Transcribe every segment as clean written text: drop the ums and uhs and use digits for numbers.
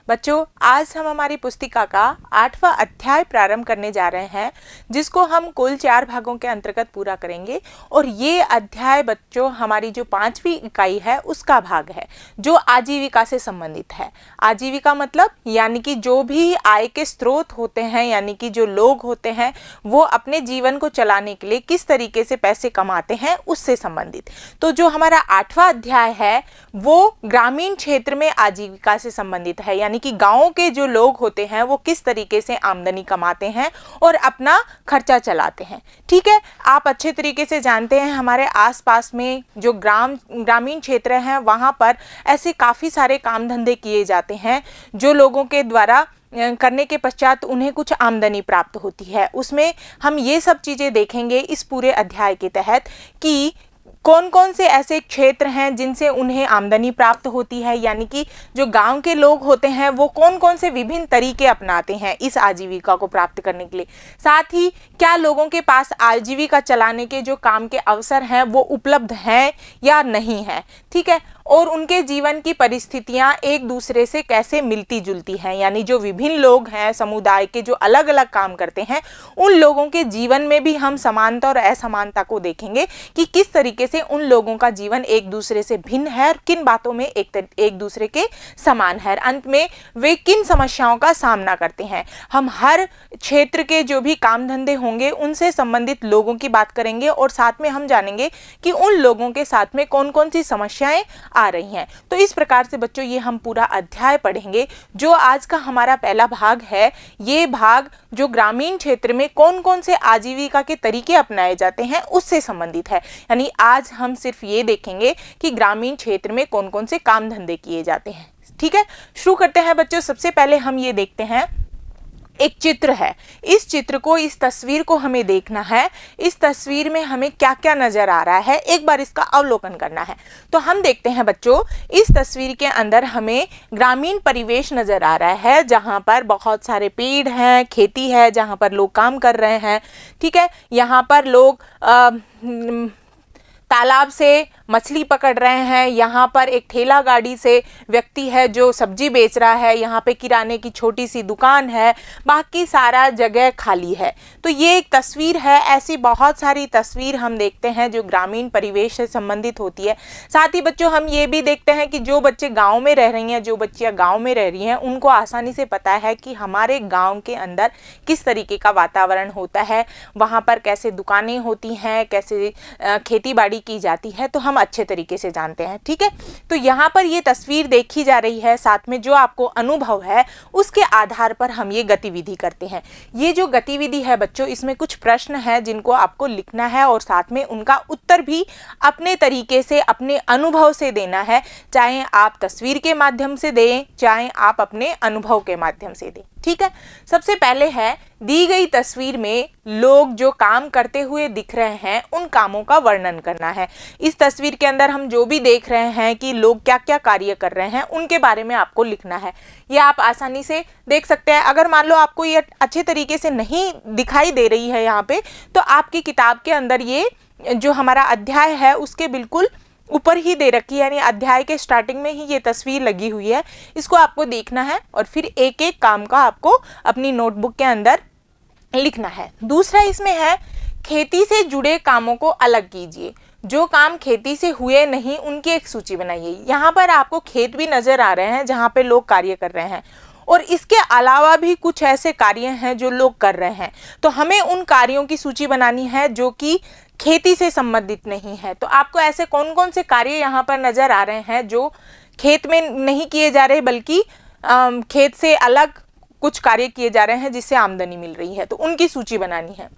बच्चों, आज हम हमारी पुस्तिका का 8वां अध्याय प्रारंभ करने जा रहे हैं, जिसको हम कुल 4 भागों के अंतर्गत पूरा करेंगे। और ये अध्याय बच्चों हमारी जो 5वीं इकाई है उसका भाग है, जो आजीविका से संबंधित है। आजीविका मतलब यानी कि जो भी आय के स्रोत होते हैं, यानी कि जो लोग होते हैं वो अपने जीवन को चलाने के लिए किस तरीके से पैसे कमाते हैं, उससे संबंधित। तो जो हमारा 8वां अध्याय है वो ग्रामीण क्षेत्र में आजीविका से संबंधित है, यानी कि गांवों के जो लोग होते हैं वो किस तरीके से आमदनी कमाते हैं और अपना खर्चा चलाते हैं। ठीक है, आप अच्छे तरीके से जानते हैं हमारे आसपास में जो ग्रामीण क्षेत्र हैं वहां पर ऐसे काफ़ी सारे काम धंधे किए जाते हैं जो लोगों के द्वारा करने के पश्चात उन्हें कुछ आमदनी प्राप्त होती है। उसमें हम ये सब चीज़ें देखेंगे इस पूरे अध्याय के तहत कि कौन कौन से ऐसे क्षेत्र हैं जिनसे उन्हें आमदनी प्राप्त होती है, यानी कि जो गांव के लोग होते हैं वो कौन कौन से विभिन्न तरीके अपनाते हैं इस आजीविका को प्राप्त करने के लिए। साथ ही क्या लोगों के पास आजीविका चलाने के जो काम के अवसर हैं वो उपलब्ध हैं या नहीं है। ठीक है, और उनके जीवन की परिस्थितियां एक दूसरे से कैसे मिलती जुलती हैं, यानी जो विभिन्न लोग हैं समुदाय के जो अलग अलग काम करते हैं उन लोगों के जीवन में भी हम समानता और असमानता को देखेंगे कि किस तरीके से उन लोगों का जीवन एक दूसरे से भिन्न है और किन बातों में एक दूसरे के समान है। अंत में वे किन समस्याओं का सामना करते हैं। हम हर क्षेत्र के जो भी काम धंधे होंगे उनसे संबंधित लोगों की बात करेंगे और साथ में हम जानेंगे कि उन लोगों के साथ में कौन कौन सी समस्याएं आ रही हैं। तो इस प्रकार से बच्चों ये हम पूरा अध्याय पढ़ेंगे। जो आज का हमारा पहला भाग है, ये भाग जो ग्रामीण क्षेत्र में कौन कौन से आजीविका के तरीके अपनाए जाते हैं उससे संबंधित है। यानी आज हम सिर्फ ये देखेंगे कि ग्रामीण क्षेत्र में कौन कौन से काम धंधे किए जाते हैं। ठीक है, शुरू करते हैं बच्चों। सबसे पहले हम ये देखते हैं, एक चित्र है, इस चित्र को, इस तस्वीर को हमें देखना है। इस तस्वीर में हमें क्या क्या नजर आ रहा है एक बार इसका अवलोकन करना है। तो हम देखते हैं बच्चों, इस तस्वीर के अंदर हमें ग्रामीण परिवेश नजर आ रहा है जहां पर बहुत सारे पेड़ हैं, खेती है जहां पर लोग काम कर रहे हैं। ठीक है, यहाँ पर लोग तालाब से मछली पकड़ रहे हैं। यहाँ पर एक ठेला गाड़ी से व्यक्ति है जो सब्जी बेच रहा है। यहाँ पे किराने की छोटी सी दुकान है, बाकी सारा जगह खाली है। तो ये एक तस्वीर है। ऐसी बहुत सारी तस्वीर हम देखते हैं जो ग्रामीण परिवेश से संबंधित होती है। साथ ही बच्चों हम ये भी देखते हैं कि जो बच्चे गाँव में रह रही हैं, जो बच्चियाँ गाँव में रह रही हैं, उनको आसानी से पता है कि हमारे गाँव के अंदर किस तरीके का वातावरण होता है, वहाँ पर कैसे दुकानें होती हैं, कैसे खेती बाड़ी की जाती है, तो हम अच्छे तरीके से जानते हैं। ठीक है, तो यहाँ पर ये तस्वीर देखी जा रही है, साथ में जो आपको अनुभव है उसके आधार पर हम ये गतिविधि करते हैं। ये जो गतिविधि है बच्चों, इसमें कुछ प्रश्न है जिनको आपको लिखना है और साथ में उनका उत्तर भी अपने तरीके से, अपने अनुभव से देना है। चाहे आप तस्वीर के माध्यम से दें, चाहे आप अपने अनुभव के माध्यम से दें। ठीक है, सबसे पहले है, दी गई तस्वीर में लोग जो काम करते हुए दिख रहे हैं उन कामों का वर्णन करना है। इस तस्वीर के अंदर हम जो भी देख रहे हैं कि लोग क्या क्या कार्य कर रहे हैं उनके बारे में आपको लिखना है। ये आप आसानी से देख सकते हैं। अगर मान लो आपको ये अच्छे तरीके से नहीं दिखाई दे रही है यहाँ पे, तो आपकी किताब के अंदर ये जो हमारा अध्याय है उसके बिल्कुल ऊपर ही दे रखी है, यानी अध्याय के स्टार्टिंग में ही ये तस्वीर लगी हुई है। इसको आपको देखना है और फिर एक एक काम का आपको अपनी नोटबुक के अंदर लिखना है। दूसरा इसमें है, खेती से जुड़े कामों को अलग कीजिए। जो काम खेती से हुए नहीं उनकी एक सूची बनाइए। यहाँ पर आपको खेत भी नजर आ रहे हैं जहाँ पे लोग कार्य कर रहे हैं और इसके अलावा भी कुछ ऐसे कार्य हैं जो लोग कर रहे हैं। तो हमें उन कार्यों की सूची बनानी है जो कि खेती से संबंधित नहीं है। तो आपको ऐसे कौन कौन से कार्य यहाँ पर नजर आ रहे हैं जो खेत में नहीं किए जा रहे बल्कि खेत से अलग कुछ कार्य किए जा रहे हैं जिससे आमदनी मिल रही है, तो उनकी सूची बनानी है।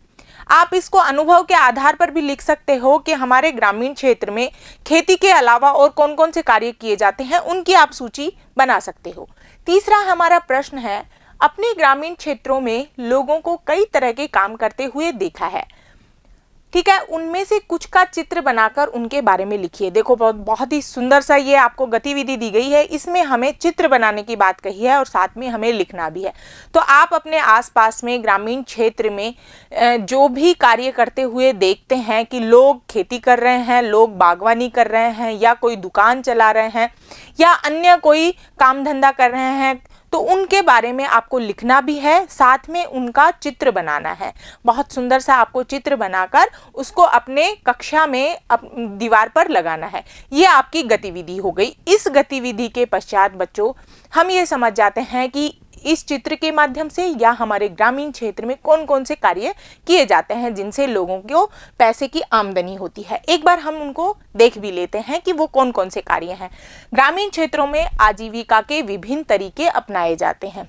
आप इसको अनुभव के आधार पर भी लिख सकते हो कि हमारे ग्रामीण क्षेत्र में खेती के अलावा और कौन कौन से कार्य किए जाते हैं, उनकी आप सूची बना सकते हो। तीसरा हमारा प्रश्न है, अपने ग्रामीण क्षेत्रों में लोगों को कई तरह के काम करते हुए देखा है। ठीक है, उनमें से कुछ का चित्र बनाकर उनके बारे में लिखिए। देखो बहुत ही सुंदर सा ये आपको गतिविधि दी गई है। इसमें हमें चित्र बनाने की बात कही है और साथ में हमें लिखना भी है। तो आप अपने आसपास में ग्रामीण क्षेत्र में जो भी कार्य करते हुए देखते हैं कि लोग खेती कर रहे हैं, लोग बागवानी कर रहे हैं या कोई दुकान चला रहे हैं या अन्य कोई काम धंधा कर रहे हैं, तो उनके बारे में आपको लिखना भी है, साथ में उनका चित्र बनाना है। बहुत सुंदर सा आपको चित्र बनाकर उसको अपने कक्षा में दीवार पर लगाना है। ये आपकी गतिविधि हो गई। इस गतिविधि के पश्चात बच्चों हम ये समझ जाते हैं कि इस चित्र के माध्यम से या हमारे ग्रामीण क्षेत्र में कौन कौन से कार्य किए जाते हैं जिनसे लोगों को पैसे की आमदनी होती है। एक बार हम उनको देख भी लेते हैं कि वो कौन कौन से कार्य हैं। ग्रामीण क्षेत्रों में आजीविका के विभिन्न तरीके अपनाए जाते हैं।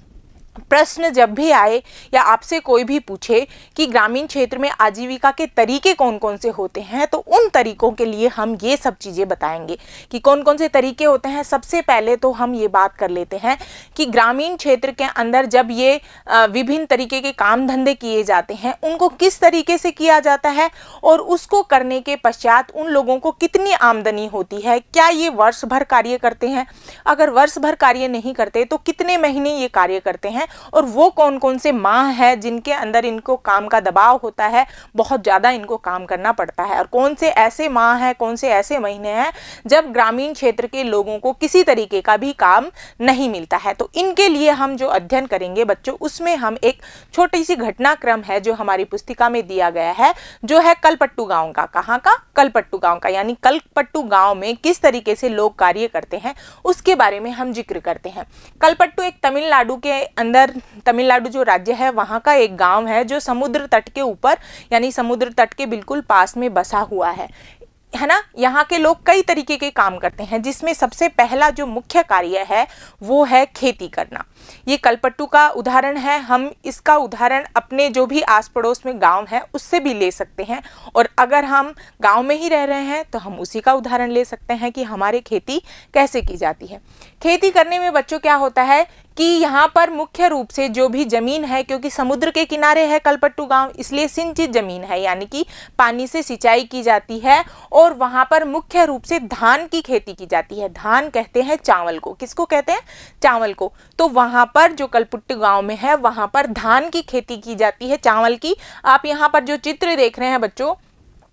प्रश्न जब भी आए या आपसे कोई भी पूछे कि ग्रामीण क्षेत्र में आजीविका के तरीके कौन कौन से होते हैं, तो उन तरीकों के लिए हम ये सब चीज़ें बताएंगे कि कौन कौन से तरीके होते हैं। सबसे पहले तो हम ये बात कर लेते हैं कि ग्रामीण क्षेत्र के अंदर जब ये विभिन्न तरीके के काम धंधे किए जाते हैं, उनको किस तरीके से किया जाता है और उसको करने के पश्चात उन लोगों को कितनी आमदनी होती है। क्या ये वर्ष भर कार्य करते हैं? अगर वर्ष भर कार्य नहीं करते तो कितने महीने ये कार्य करते हैं, और वो कौन कौन से माह है जिनके अंदर इनको काम का दबाव होता है, बहुत ज़्यादा इनको काम करना पड़ता है, और कौन से ऐसे माह हैं, कौन से ऐसे महीने हैं जब ग्रामीण क्षेत्र के लोगों को किसी तरीके का भी काम नहीं मिलता है। तो इनके लिए हम जो अध्ययन करेंगे बच्चों, उसमें हम एक छोटी सी घटनाक्रम है जो हमारी पुस्तिका में दिया गया है, जो है कलपट्टू गाँव का। कहाँ का? कलपट्टू गाँव का। यानी कलपट्टू गाँव में किस तरीके से लोग कार्य करते हैं उसके बारे में हम जिक्र करते हैं। कलपट्टू एक तमिलनाडु के अंदर, तमिलनाडु जो राज्य है वहाँ का एक गांव है जो समुद्र तट के ऊपर यानी समुद्र तट के बिल्कुल पास में बसा हुआ है ना। यहाँ के लोग कई तरीके के काम करते हैं, जिसमें सबसे पहला जो मुख्य कार्य है वो है खेती करना। ये कलपट्टू का उदाहरण है। हम इसका उदाहरण अपने जो भी आस पड़ोस में गांव है उससे भी ले सकते हैं, और अगर हम गांव में ही रह रहे हैं तो हम उसी का उदाहरण ले सकते हैं कि हमारे खेती कैसे की जाती है। खेती करने में बच्चों क्या होता है कि यहाँ पर मुख्य रूप से जो भी ज़मीन है, क्योंकि समुद्र के किनारे है कलपट्टू गांव, इसलिए सिंचित ज़मीन है, यानी कि पानी से सिंचाई की जाती है, और वहाँ पर मुख्य रूप से धान की खेती की जाती है। धान कहते हैं चावल को। किसको कहते हैं? चावल को। तो वहाँ पर जो कलपट्टू गांव में है वहाँ पर धान की खेती की जाती है, चावल की। आप यहाँ पर जो चित्र देख रहे हैं बच्चों,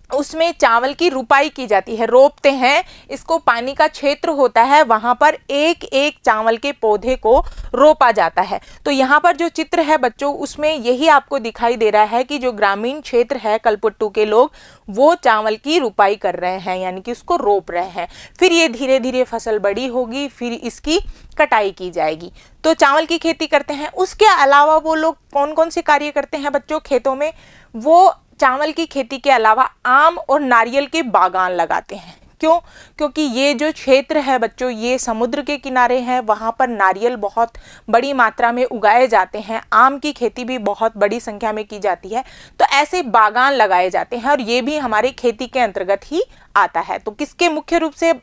उसमें चावल की रुपाई की जाती है, रोपते हैं इसको। पानी का क्षेत्र होता है, वहां पर एक एक चावल के पौधे को रोपा जाता है। तो यहाँ पर जो चित्र है बच्चों, उसमें यही आपको दिखाई दे रहा है कि जो ग्रामीण क्षेत्र है कलपट्टू के लोग वो चावल की रुपाई कर रहे हैं, यानी कि उसको रोप रहे हैं। फिर ये धीरे धीरे फसल बड़ी होगी, फिर इसकी कटाई की जाएगी। तो चावल की खेती करते हैं। उसके अलावा वो लोग कौन कौन से कार्य करते हैं बच्चों खेतों में? वो चावल की खेती के अलावा आम और नारियल के बागान लगाते हैं। क्यों? क्योंकि ये जो क्षेत्र है बच्चों, ये समुद्र के किनारे है, वहाँ पर नारियल बहुत बड़ी मात्रा में उगाए जाते हैं, आम की खेती भी बहुत बड़ी संख्या में की जाती है। तो ऐसे बागान लगाए जाते हैं, और ये भी हमारे खेती के अंतर्गत ही आता है। तो किसके मुख्य रूप से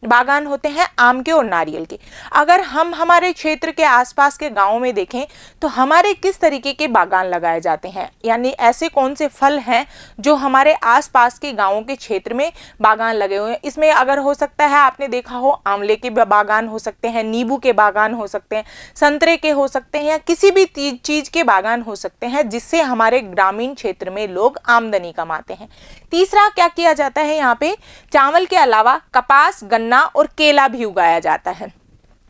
बागान होते हैं? आम के और नारियल के। अगर हम हमारे क्षेत्र के आसपास के गांवों में देखें तो हमारे किस तरीके के बागान लगाए जाते हैं, यानी ऐसे कौन से फल हैं जो हमारे आसपास के गांवों के क्षेत्र में बागान लगे हुए हैं। इसमें अगर हो सकता है आपने देखा हो, आंवले के बागान हो सकते हैं, नींबू के बागान हो सकते हैं, संतरे के हो सकते हैं, या किसी भी चीज के बागान हो सकते हैं जिससे हमारे ग्रामीण क्षेत्र में लोग आमदनी कमाते हैं। तीसरा क्या किया जाता है? यहाँ पे चावल के अलावा कपास, गन्ना और केला भी उगाया जाता है।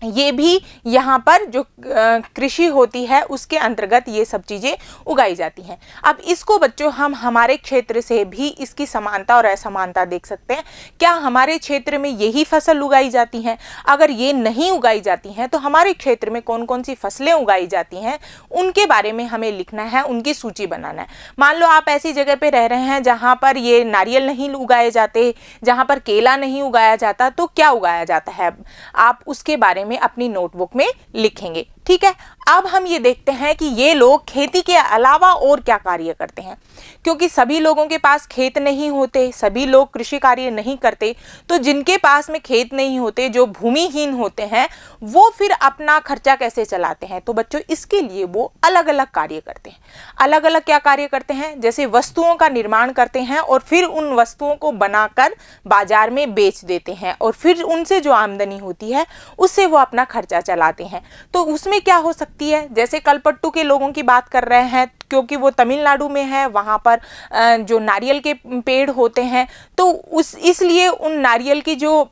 ये भी यहाँ पर जो कृषि होती है उसके अंतर्गत ये सब चीज़ें उगाई जाती हैं। अब इसको बच्चों हम हमारे क्षेत्र से भी इसकी समानता और असमानता देख सकते हैं। क्या हमारे क्षेत्र में यही फसल उगाई जाती हैं? अगर ये नहीं उगाई जाती हैं तो हमारे क्षेत्र में कौन कौन सी फसलें उगाई जाती हैं उनके बारे में हमें लिखना है, उनकी सूची बनाना है। मान लो आप ऐसी जगह पे रह रहे हैं जहाँ पर ये नारियल नहीं उगाए जाते, जहाँ पर केला नहीं उगाया जाता, तो क्या उगाया जाता है आप उसके बारे में अपनी नोटबुक में लिखेंगे। ठीक है। अब हम ये देखते हैं कि ये लोग खेती के अलावा और क्या कार्य करते हैं, क्योंकि सभी लोगों के पास खेत नहीं होते, सभी लोग कृषि कार्य नहीं करते। तो जिनके पास में खेत नहीं होते, जो भूमिहीन होते हैं, वो फिर अपना खर्चा कैसे चलाते हैं? तो बच्चों इसके लिए वो अलग अलग कार्य करते हैं। अलग अलग क्या कार्य करते हैं? जैसे वस्तुओं का निर्माण करते हैं और फिर उन वस्तुओं को बनाकर बाजार में बेच देते हैं, और फिर उनसे जो आमदनी होती है उससे वो अपना खर्चा चलाते हैं। तो उसमें क्या हो सकती है? जैसे कलपट्टू के लोगों की बात कर रहे हैं, क्योंकि वो तमिलनाडु में है, वहाँ पर जो नारियल के पेड़ होते हैं, तो इसलिए उन नारियल की जो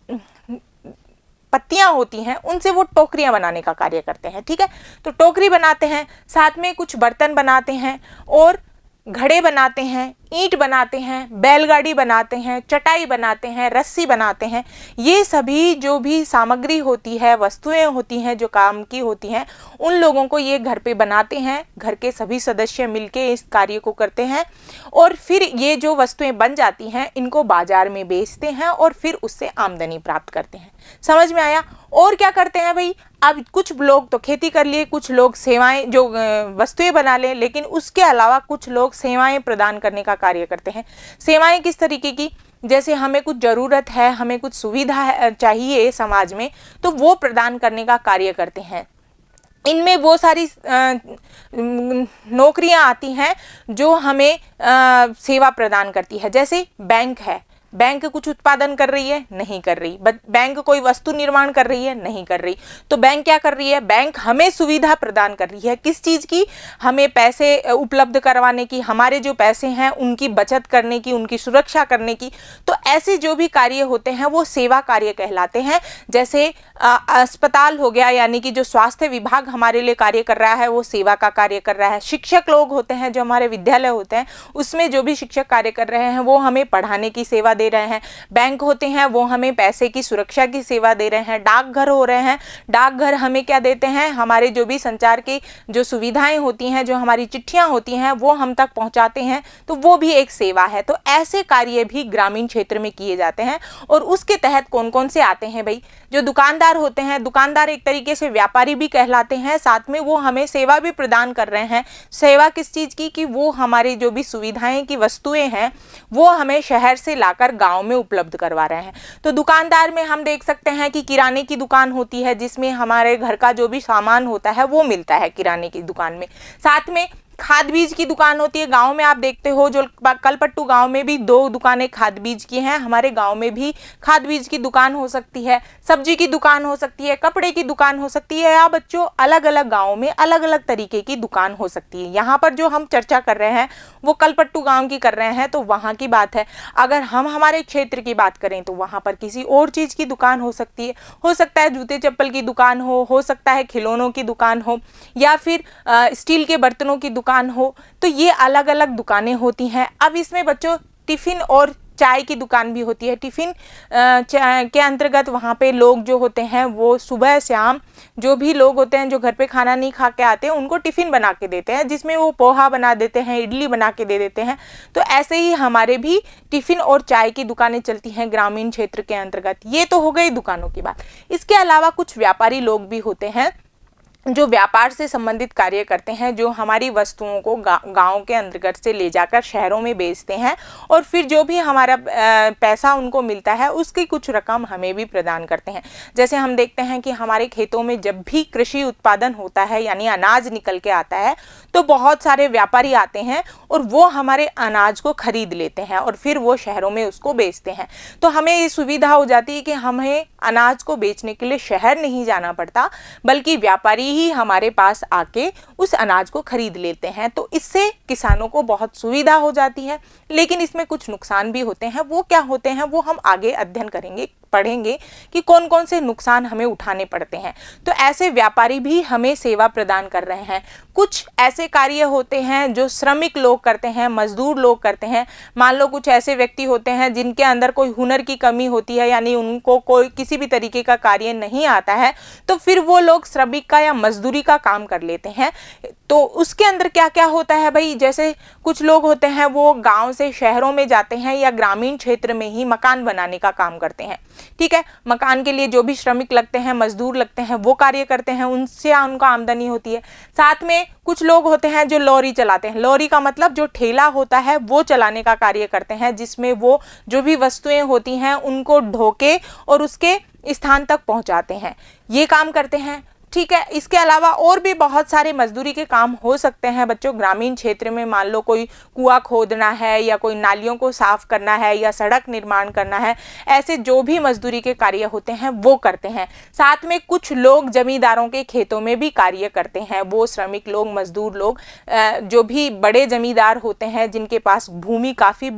पत्तियां होती हैं उनसे वो टोकरियां बनाने का कार्य करते हैं। ठीक है, तो टोकरी बनाते हैं, साथ में कुछ बर्तन बनाते हैं और घड़े बनाते हैं, ईंट बनाते हैं, बैलगाड़ी बनाते हैं, चटाई बनाते हैं, रस्सी बनाते हैं। ये सभी जो भी सामग्री होती है, वस्तुएं होती हैं जो काम की होती हैं, उन लोगों को ये घर पे बनाते हैं। घर के सभी सदस्य मिलके इस कार्य को करते हैं और फिर ये जो वस्तुएं बन जाती हैं इनको बाजार में बेचते हैं और फिर उससे आमदनी प्राप्त करते हैं। समझ में आया? और क्या करते हैं भाई, अब कुछ लोग तो खेती कर लिए, कुछ लोग सेवाएं जो वस्तुएं बना लें, लेकिन उसके अलावा कुछ लोग सेवाएं प्रदान करने का कार्य करते हैं। सेवाएं किस तरीके की, जैसे हमें कुछ ज़रूरत है, हमें कुछ सुविधा चाहिए समाज में, तो वो प्रदान करने का कार्य करते हैं। इनमें वो सारी नौकरियां आती हैं जो हमें सेवा प्रदान करती है। जैसे बैंक है, बैंक कुछ उत्पादन कर रही है, नहीं कर रही, बैंक कोई वस्तु निर्माण कर रही है, नहीं कर रही, तो बैंक क्या कर रही है, बैंक हमें सुविधा प्रदान कर रही है। किस चीज़ की, हमें पैसे उपलब्ध करवाने की, हमारे जो पैसे हैं उनकी बचत करने की, उनकी सुरक्षा करने की। तो ऐसे जो भी कार्य होते हैं वो सेवा कार्य कहलाते हैं। जैसे अस्पताल हो गया, यानी कि जो स्वास्थ्य विभाग हमारे लिए कार्य कर रहा है वो सेवा का कार्य कर रहा है। शिक्षक लोग होते हैं जो हमारे विद्यालय होते हैं, उसमें जो भी शिक्षक कार्य कर रहे हैं वो हमें पढ़ाने की सेवा दे रहे हैं। बैंक होते हैं वो हमें पैसे की सुरक्षा की सेवा दे रहे हैं। डाकघर हो रहे हैं, डाकघर हमें क्या देते हैं, हमारे जो भी संचार की जो सुविधाएं होती हैं, जो हमारी चिट्ठियां होती हैं वो हम तक पहुंचाते हैं, तो वो भी एक सेवा है। तो ऐसे कार्य भी ग्रामीण क्षेत्र में किए जाते हैं। और उसके तहत कौन कौन से आते हैं भाई, जो दुकानदार होते हैं, दुकानदार एक तरीके से व्यापारी भी कहलाते हैं, साथ में वो हमें सेवा भी प्रदान कर रहे हैं। सेवा किस चीज़ की, कि वो हमारी जो भी सुविधाएं की वस्तुएं हैं वो हमें शहर से लाकर गांव में उपलब्ध करवा रहे हैं। तो दुकानदार में हम देख सकते हैं कि किराने की दुकान होती है जिसमें हमारे घर का जो भी सामान होता है वो मिलता है किराने की दुकान में। साथ में खाद बीज की दुकान होती है। गांव में आप देखते हो, जो कलपट्टू गांव में भी 2 दुकानें खाद बीज की हैं, हमारे गांव में भी खाद बीज की दुकान हो सकती है, सब्जी की दुकान हो सकती है, कपड़े की दुकान हो सकती है, या बच्चों अलग अलग गाँव में अलग अलग तरीके की दुकान हो सकती है। यहाँ पर जो हम चर्चा कर रहे हैं वो कलपट्टू गाँव की कर रहे हैं, तो वहाँ की बात है। अगर हम हमारे क्षेत्र की बात करें तो वहाँ पर किसी और चीज़ की दुकान हो सकती है। हो सकता है जूते चप्पल की दुकान हो सकता है खिलौनों की दुकान हो, या फिर स्टील के बर्तनों की दुकान हो। तो ये अलग अलग दुकानें होती हैं। अब इसमें बच्चों टिफ़िन और चाय की दुकान भी होती है। टिफ़िन के अंतर्गत वहाँ पे लोग जो होते हैं वो सुबह शाम जो भी लोग होते हैं जो घर पे खाना नहीं खा के आते हैं उनको टिफ़िन बना के देते हैं, जिसमें वो पोहा बना देते हैं, इडली बना के दे देते हैं। तो ऐसे ही हमारे भी टिफ़िन और चाय की दुकानें चलती हैं ग्रामीण क्षेत्र के अंतर्गत। ये तो हो गई दुकानों की बात। इसके अलावा कुछ व्यापारी लोग भी होते हैं जो व्यापार से संबंधित कार्य करते हैं, जो हमारी वस्तुओं को गांव के अंतर्गत से ले जाकर शहरों में बेचते हैं और फिर जो भी हमारा पैसा उनको मिलता है उसकी कुछ रकम हमें भी प्रदान करते हैं। जैसे हम देखते हैं कि हमारे खेतों में जब भी कृषि उत्पादन होता है यानी अनाज निकल के आता है तो बहुत सारे व्यापारी आते हैं और वो हमारे अनाज को खरीद लेते हैं और फिर वो शहरों में उसको बेचते हैं। तो हमें ये सुविधा हो जाती है कि हमें अनाज को बेचने के लिए शहर नहीं जाना पड़ता, बल्कि व्यापारी ही हमारे पास आके उस अनाज को खरीद लेते हैं। तो इससे किसानों को बहुत सुविधा हो जाती है। लेकिन इसमें कुछ नुकसान भी होते हैं। वो क्या होते हैं वो हम आगे अध्ययन करेंगे, पढ़ेंगे कि कौन कौन से नुकसान हमें उठाने पड़ते हैं। तो ऐसे व्यापारी भी हमें सेवा प्रदान कर रहे हैं। कुछ ऐसे कार्य होते हैं जो श्रमिक लोग करते हैं, मजदूर लोग करते हैं। मान लो कुछ ऐसे व्यक्ति होते हैं जिनके अंदर कोई हुनर की कमी होती है, यानी उनको कोई किसी भी तरीके का कार्य नहीं आता है, तो फिर वो लोग श्रमिक का या मजदूरी का काम कर लेते हैं। तो उसके अंदर क्या क्या होता है भाई, जैसे कुछ लोग होते हैं वो गांव से शहरों में जाते हैं या ग्रामीण क्षेत्र में ही मकान बनाने का काम करते हैं। ठीक है, मकान के लिए जो भी श्रमिक लगते हैं, मजदूर लगते हैं, वो कार्य करते हैं, उनसे उनका आमदनी होती है। साथ में कुछ लोग होते हैं जो लॉरी चलाते हैं। लॉरी का मतलब जो ठेला होता है वो चलाने का कार्य करते हैं, जिसमें वो जो भी वस्तुएं होती हैं उनको ढोके और उसके स्थान तक पहुंचाते हैं, ये काम करते हैं। ठीक है। इसके अलावा और भी बहुत सारे मजदूरी के काम हो सकते हैं बच्चों। ग्रामीण क्षेत्र में मान लो कोई कुआं खोदना है या कोई नालियों को साफ करना है या सड़क निर्माण करना है, ऐसे जो भी मजदूरी के कार्य होते हैं वो करते हैं। साथ में कुछ लोग जमींदारों के खेतों में भी कार्य करते हैं। वो श्रमिक लोग, मजदूर लोग, जो भी बड़े जमींदार होते हैं जिनके पास भूमि काफ़ी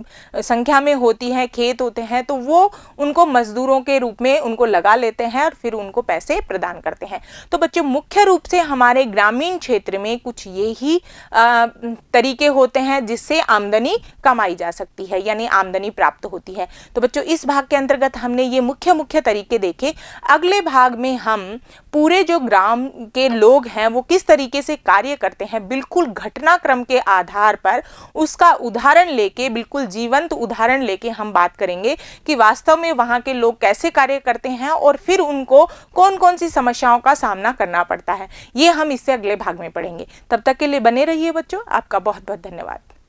संख्या में होती है, खेत होते हैं, तो वो उनको मजदूरों के रूप में उनको लगा लेते हैं और फिर उनको पैसे प्रदान करते हैं। तो बच्चों मुख्य रूप से हमारे ग्रामीण क्षेत्र में कुछ यही तरीके होते हैं जिससे आमदनी कमाई जा सकती है, यानी आमदनी प्राप्त होती है। तो बच्चों इस भाग के अंतर्गत हमने ये मुख्य तरीके देखे। अगले भाग में हम पूरे जो ग्राम के लोग हैं वो किस तरीके से कार्य करते हैं, बिल्कुल घटनाक्रम के आधार पर उसका उदाहरण लेके, बिल्कुल जीवंत उदाहरण लेके हम बात करेंगे कि वास्तव में वहाँ के लोग कैसे कार्य करते हैं और फिर उनको कौन कौन सी समस्याओं का सामना करना पड़ता है। ये हम इससे अगले भाग में पढ़ेंगे। तब तक के लिए बने रहिए बच्चों। आपका बहुत बहुत धन्यवाद।